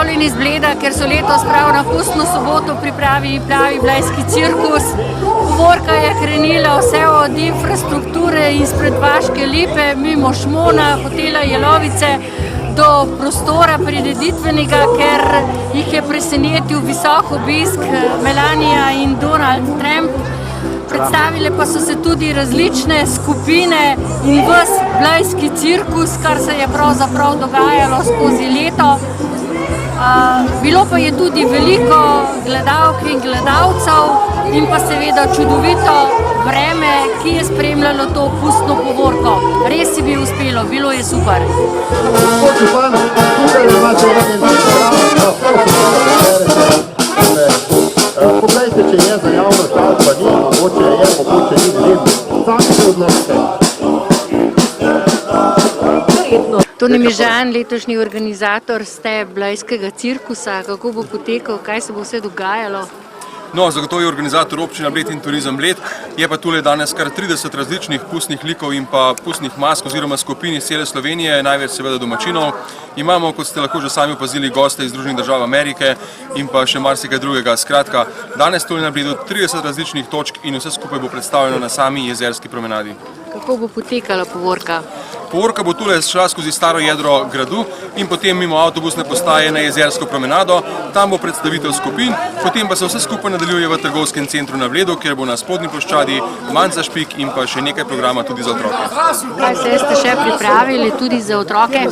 pozdravljeni iz Bleda, ker so letos prav na pustno soboto pripravili pravi blejski cirkus. Povorka je krenila vse od infrastrukture izpred Vaške Lipe, mimo Šmona, hotela Jelovice, do prostora prireditvenega, ker jih je presenetil visok obisk Melania in Donald Trump. Predstavile pa so se tudi različne skupine in ves blejski cirkus, kar se je pravzaprav dogajalo skozi leto. Bilo pa je tudi veliko gledalk in gledalcev in pa seveda čudovito vreme, ki je spremljalo to pustno povorko. Res si bi uspelo, bilo je super. Poglejte, če je za javnost ali pa ni, mogoče je, mogoče ni, ne vem. Sami se odnosite. Toni Mežan, letošnji organizator ste blejskega cirkusa. Kako bo potekal, kaj se bo vse dogajalo? No, zagotovo je organizator občina Bled in Turizem Bled. Je pa tule danes kar 30 različnih pustnih likov in pa pustnih mask oziroma skupin iz cele Slovenije, največ seveda domačinov. Imamo, kot ste lahko že sami opazili, goste iz Združenih držav Amerike in pa še marsikaj drugega. Skratka, danes tule na Bledu 30 različnih točk in vse skupaj bo predstavljeno na sami jezerski promenadi. Kako bo potekala povorka? Povorka bo tule šla skozi staro jedro gradu in potem mimo avtobusne postaje na jezersko promenado. Tam bo predstavitev skupin, potem pa se vse skupaj nadaljuje v trgovskem centru na Bledu, kjer bo na spodnji ploščadi manjša špik in pa še nekaj programa tudi za otroke. Kaj ste še pripravili tudi za otroke?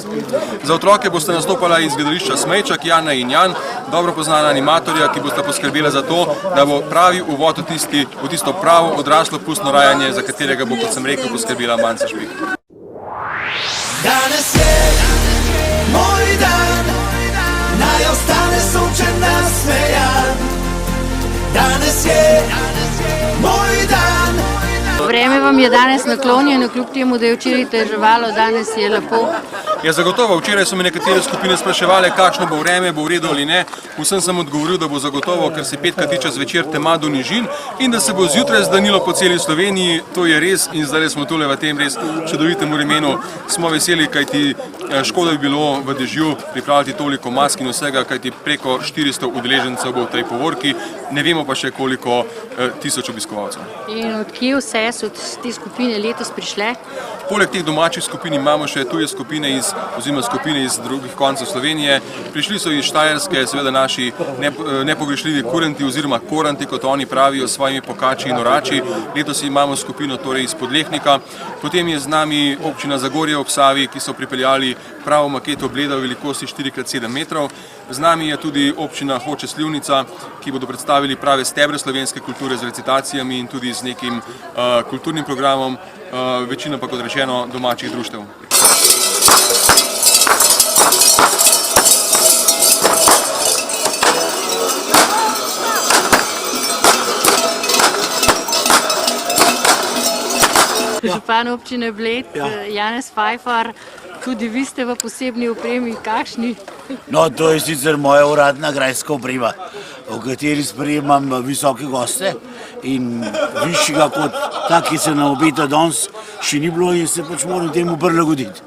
Za otroke boste nastopala iz gledališča Smejčak, Jana in Jan, dobro poznana animatorja, ki boste poskrbela za to, da bo pravi uvod v tisto pravo odraslo pustno rajanje, za katerega bo, kot sem rekel, poskrbela manjša špik. Danes je moj dan, naj ostane sončen nasmejan. Danes je moj dan. Vreme vam je danes naklonjeno, kljub temu, da je včeraj deževalo, danes je lepo. Ja, zagotovo. Včeraj so me nekatere skupine spraševale, kakšno bo vreme, bo v redu ali ne. Vsem sem odgovoril, da bo zagotovo, ker se petka tiče zvečer tema do nižin in da se bo zjutraj zdanilo po celi Sloveniji. To je res in zdaj smo tule v tem res čudovitem vremenu. Smo veseli, kajti škoda bi bilo v dežju pripraviti toliko mask in vsega, kajti preko 400 udeležencev bo v tej povorki. Ne vemo pa še koliko tisoč obiskovalcev. In od kje vse so te skupine letos prišle? Poleg teh domačih skupin imamo še tuje skupine iz drugih koncev Slovenije. Prišli so iz Štajerske, seveda naši nepogrešljivi kuranti oziroma koranti, kot oni pravijo, s svojimi pokači in orači. Letos imamo skupino torej iz Podlehnika. Potem je z nami občina Zagorje ob Savi, ki so pripeljali pravo maketo Bleda v velikosti 4x7 metrov. Z nami je tudi občina Hoče - Slivnica, ki bodo predstavili prave stebre slovenske kulture z recitacijami in tudi z nekim kulturnim programom, večino pa, kot rečeno, domačih društev. Župan občine Bled, Janez Fajfar, tudi vi ste v posebni opremi, kakšni? No, to je sicer moja uradna grajska oprema, v kateri sprejemam visoke goste in višjega kot tak, ki se nam obeta danes, še ni bilo in se pač moram temu prilagoditi.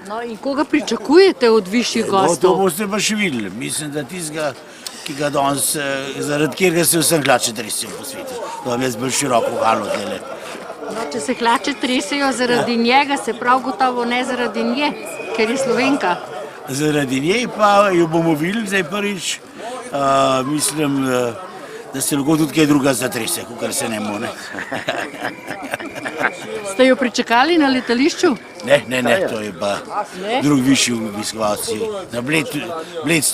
No in koga pričakujete od višjih gostov? No, to boste pa še videli. Mislim, da tistega, ki ga danes, zaradi katerega se vsem hlače tresejo po svetu. To vam jaz bolj široko halo tele. No, če se hlače tresejo zaradi njega, se prav gotovo ne zaradi nje, ker je Slovenka. Zaradi nje pa jo bomo videli zdaj prvič. Mislim, da se lahko tudi kaj druga zatrese, kakor se ne more. Ste jo pričakali na letališču? Ne, to je pa drug višji obiskovalci. Na Bled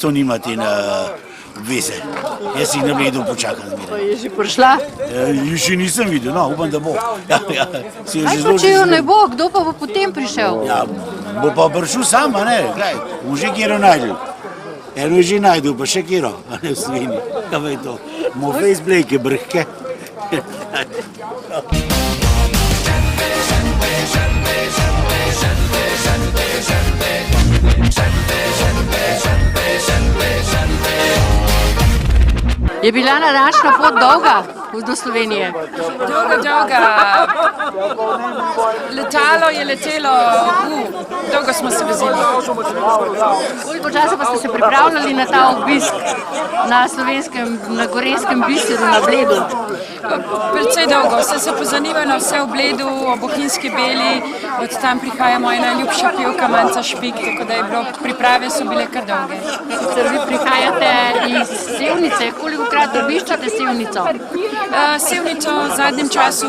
to nima te obveze. Jaz jih na Bledu počakam. Pa je že prišla? Jo še nisem videl, no, upam, da bo. Kaj pa, če jo ne bo, kdo pa bo potem prišel? Ja, bo pa prišel sam, a ne, gledaj, bomo že kjero najdel. Eno je že najdel, pa še kjero, a ne v Sloveniji. Kaj pa je to? Mo fejs blejke, brhke. Je bila današnja pot dolga? do Slovenije? Dolga. Letalo je letelo, dolgo smo se vezili. Koliko časa pa ste se pripravljali na ta obisk na Gorenjskem biseru na Bledu? Precej dolgo, vse se pozanimajo na vse v Bledu, o Bohinjski Beli, od tam prihaja moja najljubša pevka Manca Špik, tako da priprave so bile kar dolge. Sicer vi prihajate iz Sevnice, kolikokrat obiščate Sevnico? Sevnico v zadnjem času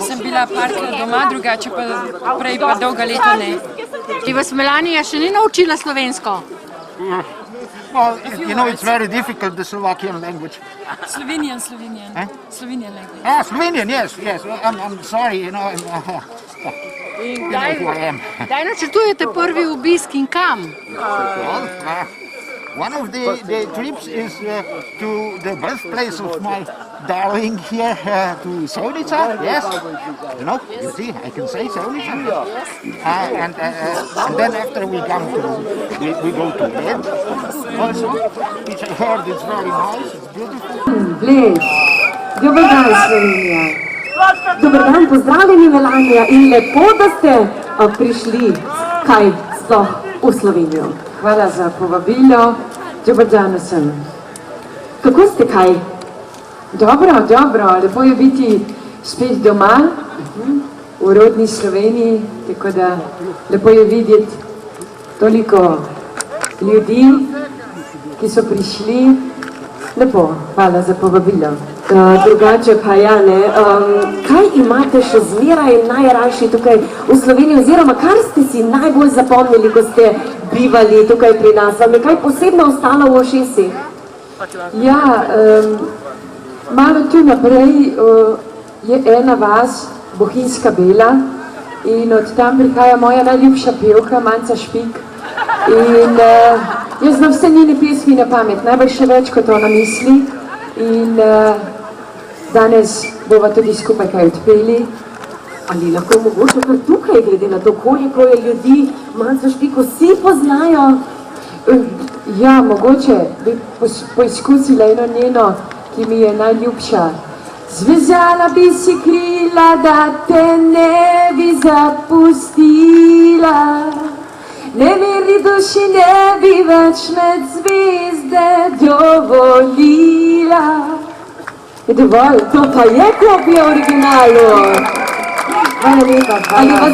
sem bila parkrat doma, drugače pa prej pa dolga leta ne. Ti vas Melanija še ni naučila slovensko? Well, you know, it's very difficult, the Slovakian language. Slovenian language. Ah, Slovenian, yes. I'm sorry, you know who I am. Kdaj načrtujete prvi obisk in kam? Well, one of the trips is to the birthplace of my darling here, to Sevnica, yes. You know, you see, I can say Sevnica. And then after we go to bed also, which I heard is very nice, it's beautiful. Bled, dober dan Slovenija. Dober dan, pozdravljeni Melanija in lepo, da ste prišli kaj sploh v Slovenijo. Hvala za povabilo. Dober dan vsem. Kako ste kaj? Dobro, lepo je biti spet doma v rodni Sloveniji, tako da lepo je videti toliko ljudi, ki so prišli. Lepo, hvala za povabilo. Drugače pa ja, ne. Kaj imate še zmeraj najrajši tukaj v Sloveniji, oziroma kar ste si najbolj zapomnili, ko ste bivali tukaj pri nas? Vam je kaj posebno ostalo v ušesih? Ja, malo tu naprej je ena vas, Bohinjska Bela, in od tam prihaja moja najljubša pevka, Manca Špik. In jaz znam vse njene pesmi na pamet, najbolj še več, kot ona misli. In danes bova tudi skupaj kaj odpeli. Ali lahko mogoče kar tukaj, glede na to, koliko je ljudi, Manco Špik vsi poznajo? Ja, mogoče bi poizkusila eno njeno, ki mi je najljubša. Zvezala bi si krila, da te ne bi zapustila. Nemirni duši ne bi več med zvezde dovolila. Je dovolj, to pa je kopija originalu. Hvala lepa, hvala.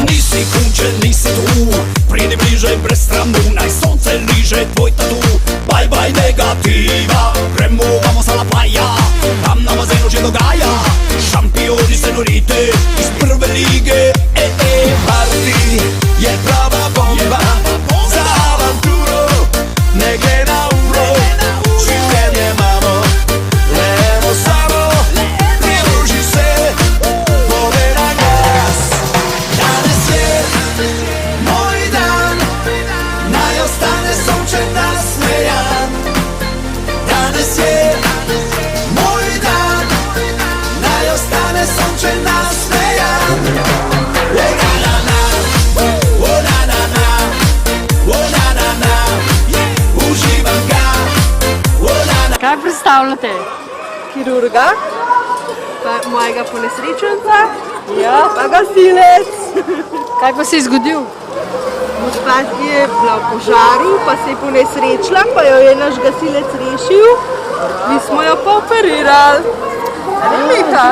Nisi kunče, nisi tu, pridi bliže brez stramu, naj sonce liže tvoj tatu. Bye bye negativa, gremo, vamos a la playa, tam na bazenu že dogaja, šampioni senorite iz prve lige. Party je prava bomba, za avanturo, ne gre na uro, življenje imamo, levo samo, pridruži se, pove na glas. Danes je moj dan, naj ostane sončen nasmejan. Danes je moj dan, naj ostane sončen nasmejan. Kaj predstavljate? Kirurga, pa mojega ponesrečenca, pa gasilec. Kaj pa se je zgodil? Gospa je bila v požaru, pa se je ponesrečila, pa jo je naš gasilec rešil. Mi smo jo pa operirali. Lepa.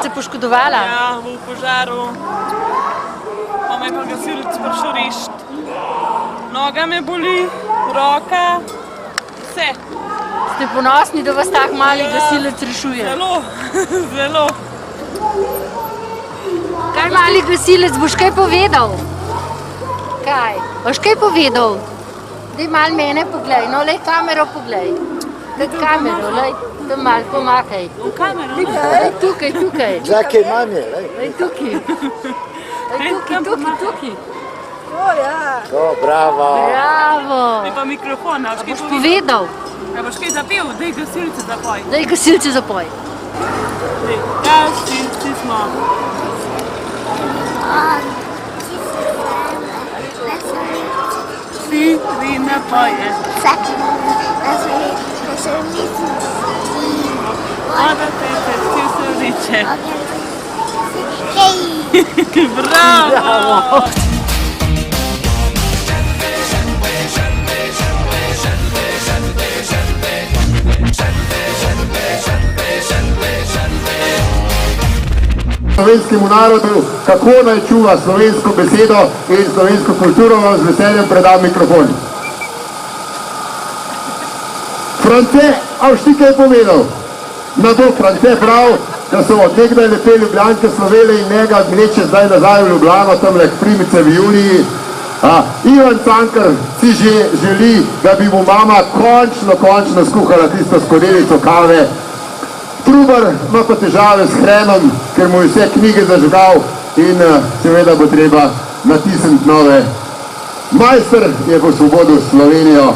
Se poškodovala? Ja, v požaru. Pa me je pa gasilec prišel rešiti. Noga me boli, roka, vse. Ste ponosni, da vas tak mali gasilec rešuje? Zelo. Kaj mali gasilec, boš kaj povedal? Kaj? Boš kaj povedal? Daj malo mene poglej, no lej kamero poglej. Daj kamero, lej, tam malo pomakaj. Lej tukaj. Čakaj, manje, lej. Lej tukaj. Lej tukaj. O ja. O, bravo. Bravo. Daj pa mikrofon, a Boš povedal? A boš kaj zapel? Daj gasilce zapoj. Daj gasilce zapoj. Gasilci smo. Rina poje. Voda tete, vsi se vriče. Bravo! Slovenskemu narodu, kako naj čuva slovensko besedo in slovensko kulturo, vam z veseljem predam mikrofon. France, a vsi kaj povedal? Na to France prav, da so od nekdaj lepe Ljubljanke slovele in njega gneče zdaj nazaj v Ljubljano, tamle k Primice v Juliji. Ivan Cankar si že želi, da bi mu mama končno skuhala tisto skodelico kave. Trubar ima pa težave s hrenom, ker mu je vse knjige zažgal in seveda bo treba natisniti nove. Majster je posvobodil Slovenijo,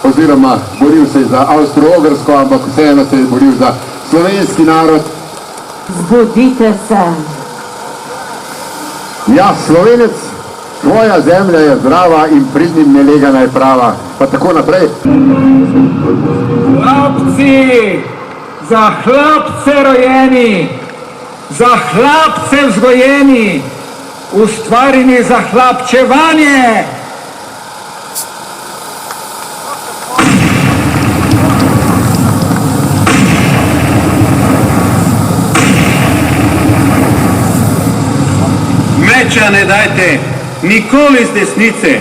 oziroma boril se za Avstro-Ogrsko, ampak vseeno se je boril za slovenski narod. Zbudite se. Ja, Slovenec, tvoja zemlja je zdrava in pridnim nelegana je prava. Pa tako naprej. Hlapci! Za hlapce rojeni, za hlapce vzgojeni, ustvarjeni za hlapčevanje. Meča ne dajte, nikoli z desnice,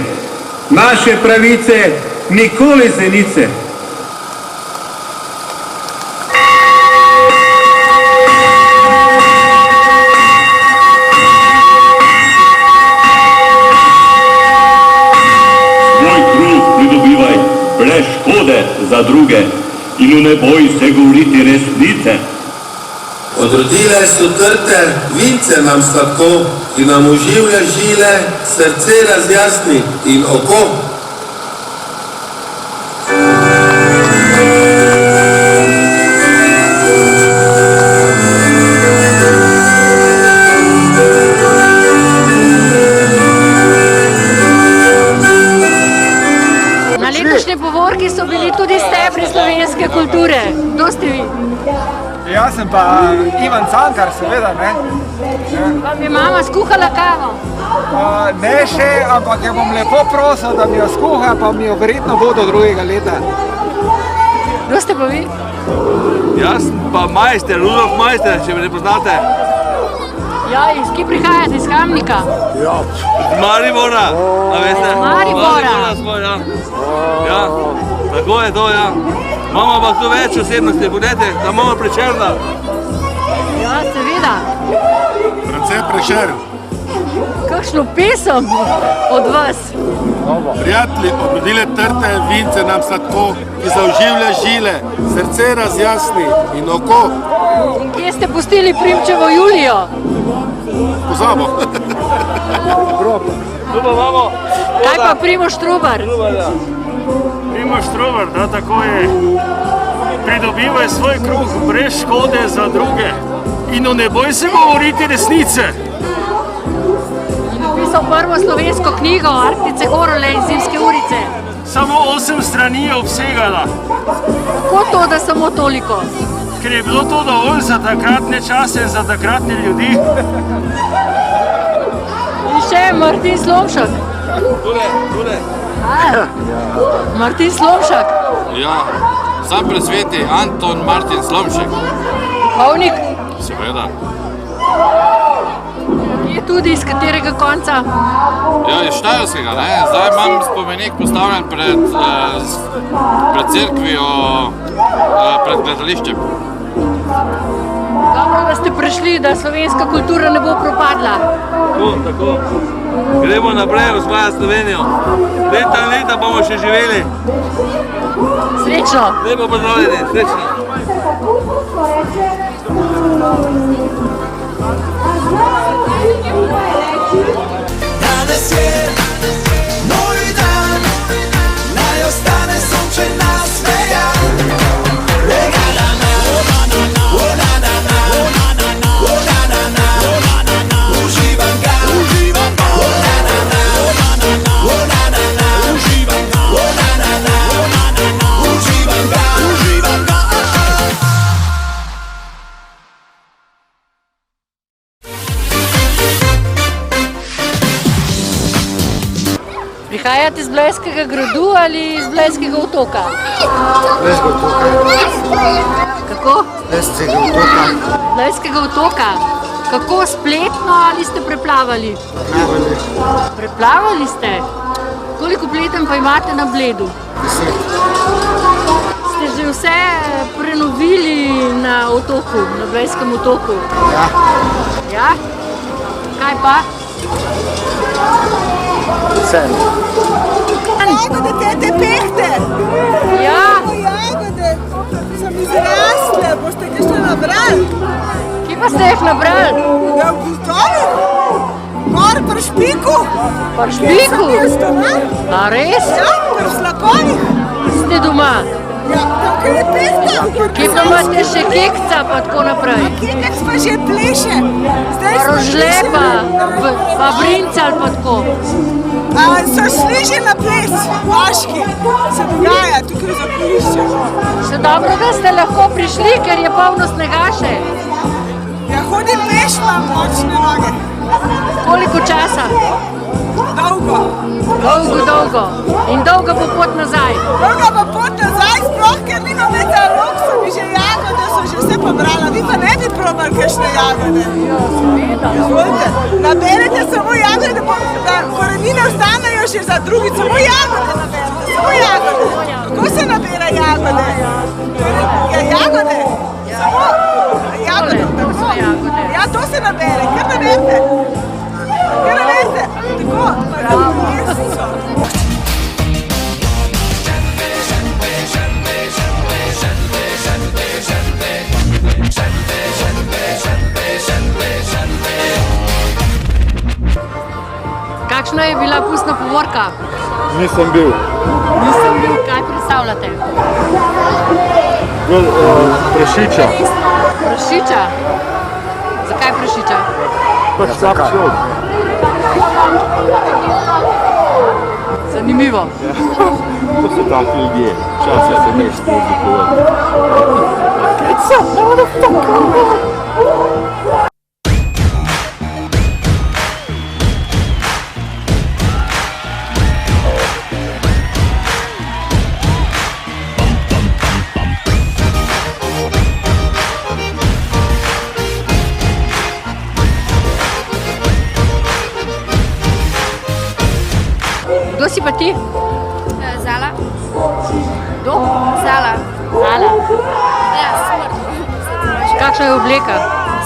naše pravice nikoli z zenice. Brez škode za druge in ne boj se govoriti resnice. Odrodile so trte, vince nam sladko, ki nam oživlja žile, srce razjasni in oko. Povorki so bili tudi stebri slovenske kulture. Kdo ste vi? Jaz sem pa Ivan Cankar, seveda, ne. Vam je mama skuhala kavo? Ne še, ampak jo bom lepo prosil, da mi jo skuha, pa mi jo verjetno bo do drugega leta. Kdo ste pa vi? Jaz sem pa majster, Rudolf Majster, če me ne poznate. Ja, iz kje prihajate? Iz Kamnika? Ja. Iz Maribora, a veste? Maribora. Ja, tako je to, ja. Imamo pa tu več osebnosti, budete, da imamo Prešerna. Ja, seveda. France Prešer. Kakšno pesem od vas? Prijatelji, odrodile trte, vince nam sladko, ki zauživlja žile, srce razjasni in oko. In kje ste pustili Primčevo Julijo? Pozabo. Tu pa imamo. Kaj pa Primož Trubar? Primož Trubar, da tako je. Pridobivaj svoj kruh brez škode za druge in ne boj se govoriti resnice. In napisal prvo slovensko knjigo Arktice Horole in Zimske urice. Samo 8 strani je obsegala. Kako to, da samo toliko? Ker je bilo to dovolj za takratne čase in za takratne ljudi. In še Martin Slomšak. Tule. Martin Slomšak. Ja, sam presveti Anton Martin Slomšek. Duhovnik? Seveda. Je tudi iz katerega konca? Ja, iz Štajerskega, ne. Zdaj imam spomenik postavljen pred cerkvijo, pred gledališčem. Dobro, da ste prišli, da slovenska kultura ne bo propadla. Tako. Gremo naprej, osvaja Slovenijo. Leta in leta bomo še živeli. Srečno. Lepo pozdravljeni, srečno. Danes je moj dan, naj ostane sončen nasmejan. Uživam ga, uživam ga, uživam Prihajate iz Blejskega gradu ali iz Blejskega otoka? Blejskega otoka. Kako? Blejskega otoka. Blejskega otoka. Kako, spletno ali ste preplavali? Preplavali. Preplavali ste? Koliko pleten pa imate na Bledu? 10. Ste že vse prenovili na otoku, na Blejskem otoku? Ja. Ja? Kaj pa? Vse. Jagode, tete pehte! Ja. Jagode so mi zrasle, boste ga še nabrali? Kje pa ste jih nabrali? Ja, v Gultovi. Gor pri Špiku. Pri Špiku? Jaz sem jaz doma. A res? Ja, pri Slakonih. Ste doma? Ja, tako je pehta. Kje pa imate še kekca pa tako naprej? Kekec pa že pleše. Pa rožlepa, pa brinca ali pa tako? So šli že na ples, vaški. Se dogaja, tukaj za polišče. Še dobro, da ste lahko prišli, ker je polno snega še. Ja, hodim peš, imam močne noge. Koliko časa? Dolgo. Dolgo. In dolga bo pot nazaj. Dolga bo pot nazaj, sploh, ker nimam več za rok, so mi že jagode, so že vse pobrala. Vi pa ne bi probali kakšne jagode. Izvolite, naberete samo jagode, da korenine ostanejo še za drugi. Samo jagode naberete, samo jagode. Kako se nabera jagode? Ja, jagode. Samo jagode. Ja, to se nabere, kar naberete. Kar naberete. Tako, mesico. Kakšna je bila pustna povorka? Nisem bil. Kaj predstavljate? Prašiča. Prašiča? Zakaj prašiča? Pač slab človek. Zanimivo. To so taki ljudje. Včasih se ne spozi Kdo si pa ti? Zala. Kdo? Zala. Zala. Ja, smrt. Kakšna je obleka?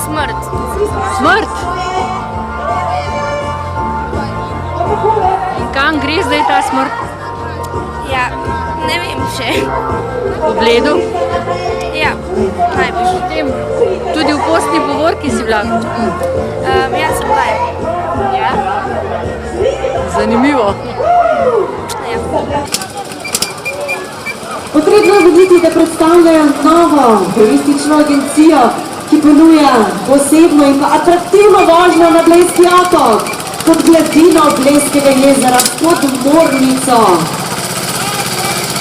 Smrt. Smrt? In kam gre zdaj ta smrt? Ja, ne vem še. V Bledu? Ja, najbolj. Tudi v postni povorki si bila? Ja, sem bila. Ja? Zanimivo. Potrebno je vedeti, da predstavljajo novo turistično agencijo, ki ponuja posebno in pa atraktivno vožnjo na Blejski otok, kot gladino Blejskega jezera, pod Mornico.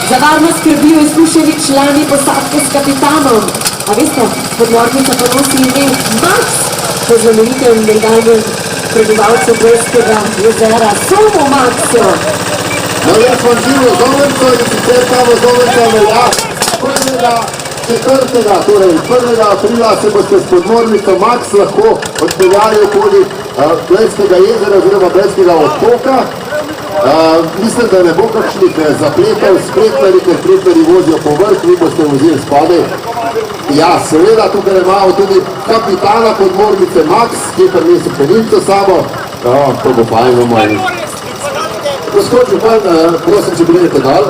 Za varnost skrbijo izkušeni člani posadke s kapitanom. A veste, podmornica pa nosi ime Max, po znamenitem nekdanjem prebivalcu Blejskega jezera, Somo Maxo. No, jaz vam živo zovenco in sicer ta vozovenca velja 1. aprila se boste s podmornico Max lahko odpeljali okoli Blejskega jezera oziroma Blejskega otoka. Mislim, da ne bo kakšnih zapletov, spletnari, ker spletnari vozijo po vrh, vi boste vozili spodaj. Ja, seveda, tukaj imamo tudi kapitana podmornice Max, ki je prinesel penilco sabo. To bo fajno, moj. Gospod župan, prosim, če pridete dol.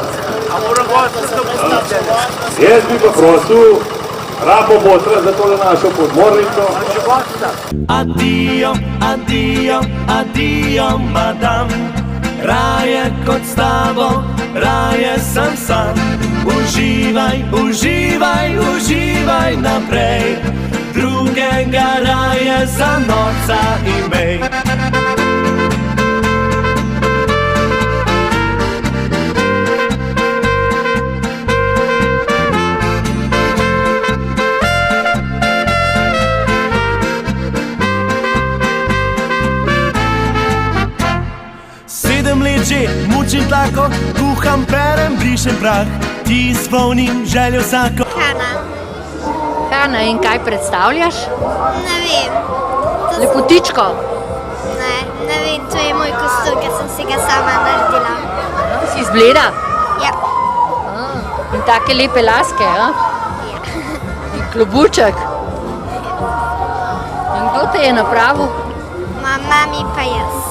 Jaz bi pa prosil, rabo botra za tole našo podmornico. Addio, addio, addio, madam. Raje kot s tabo, raje sem sam. Uživaj, uživaj, uživaj naprej. Drugega raje za noca imej. Že mučim tako, kuham, perem, brišem prah, ti izpolnim željo vsako. Hana, in kaj predstavljaš? Ne vem. Lepotičko? Ne vem, to je moj kostum, ker sem si ga sama naredila. Si izbleda? Ja. In take lepe laske, a? Ja. In klobuček? In kdo te je napravil? Mami pa jaz.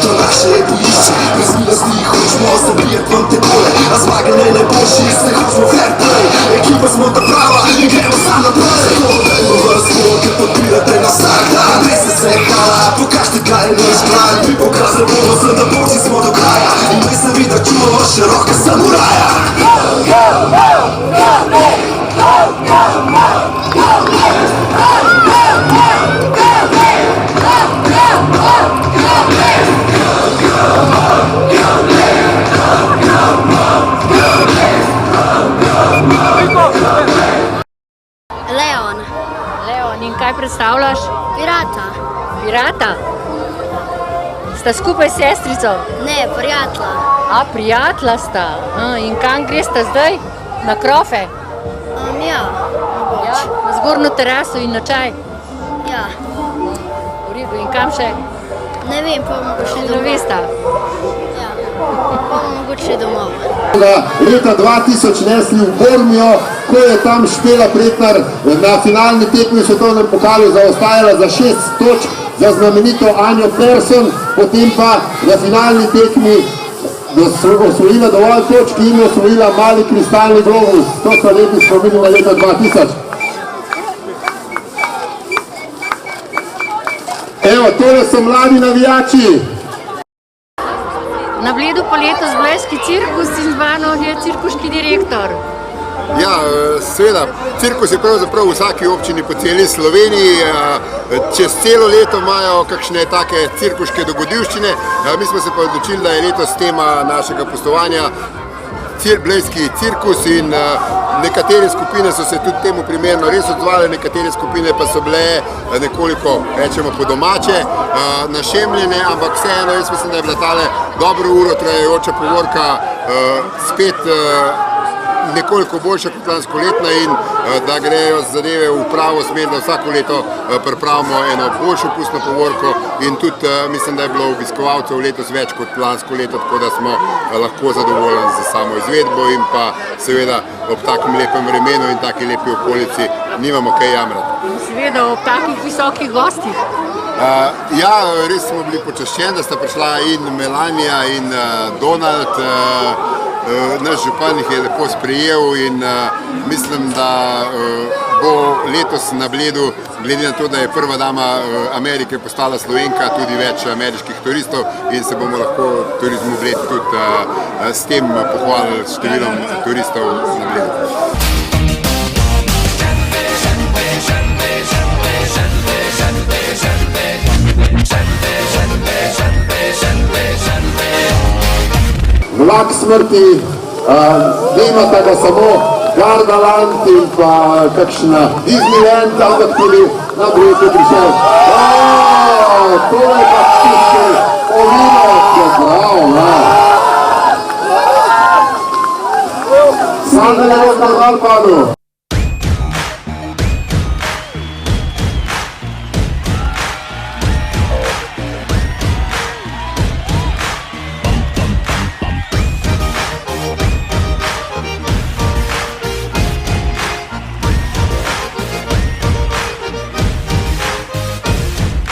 To naše egoišče, brez milosti hočemo zabijati vam te boje, a zmage najboljši, se hočemo fair play, ekipa smo ta prava in gremo sam naprej. Tako dajmo vas bolj, ker podpirate nas vsak dan, res se hvala, pokažite kaj je naš plan, mi pokazali bomo se, da boči smo do kraja, in mi se vidi, da čuvamo še roke samuraja. Leon, in kaj predstavljaš? Pirata. Pirata? Sta skupaj s sestrico? Ne, prijatla. A, prijatla sta. In kam gresta zdaj? Na krofe? Ja. Ja, na zgornjo teraso in na čaj? Ja. V redu, in kam še? Ne vem, pa bomo šli domov. Ne vesta? Ja, pa bomo mogoče domov. Leta 2000 nesli v Bormijo, ko je tam Špela Pretnar na finalni tekmi v svetovnem pokalu zaostajala za 6 točk za znamenito Anjo Persson, potem pa na finalni tekmi osvojila dovolj točk in osvojila mali kristalni globus. To so lepi spomini na leta 2000. Evo, tole so mladi navijači. Na Bledu pa letos Blejski cirkus in z mano je cirkuški direktor. Ja, seveda, cirkus je pravzaprav v vsaki občini po celi Sloveniji. Čez celo leto imajo kakšne take cirkuške dogodivščine. Mi smo se pa odločili, da je letos tema našega postovanja Blejski cirkus in nekatere skupine so se tudi temu primerno res odzvale, nekatere skupine pa so bile nekoliko, rečemo, po domače našemljene, ampak vseeno jaz mislim, da je bila tale dobro uro trajajoča povorka spet nekoliko boljša kot lansko letna in da grejo zadeve v pravo smer, da vsako leto pripravimo eno boljšo pustno povorko in tudi mislim, da je bilo obiskovalcev letos več kot lansko leto, tako da smo lahko zadovoljni za samo izvedbo in pa seveda ob takem lepem vremenu in taki lepi okolici nimamo kaj jamrati. Seveda ob takih visokih gostih. Ja, res smo bili počaščeni, da sta prišla in Melanija in Donald. Naš župan jih je lepo sprejel in mislim, da bo letos na Bledu, glede na to, da je prva dama Amerike postala Slovenka, tudi več ameriških turistov in se bomo lahko turizmu Bled tudi s tem pohvalili s številom turistov na Bledu. Vlak smrti, nimata ga samo Gardaland in pa kakšna Disneyland, ampak tudi na Bledu prišel. To je pa čisto ovinovke, bravo, Sam ne bo na Valpadu.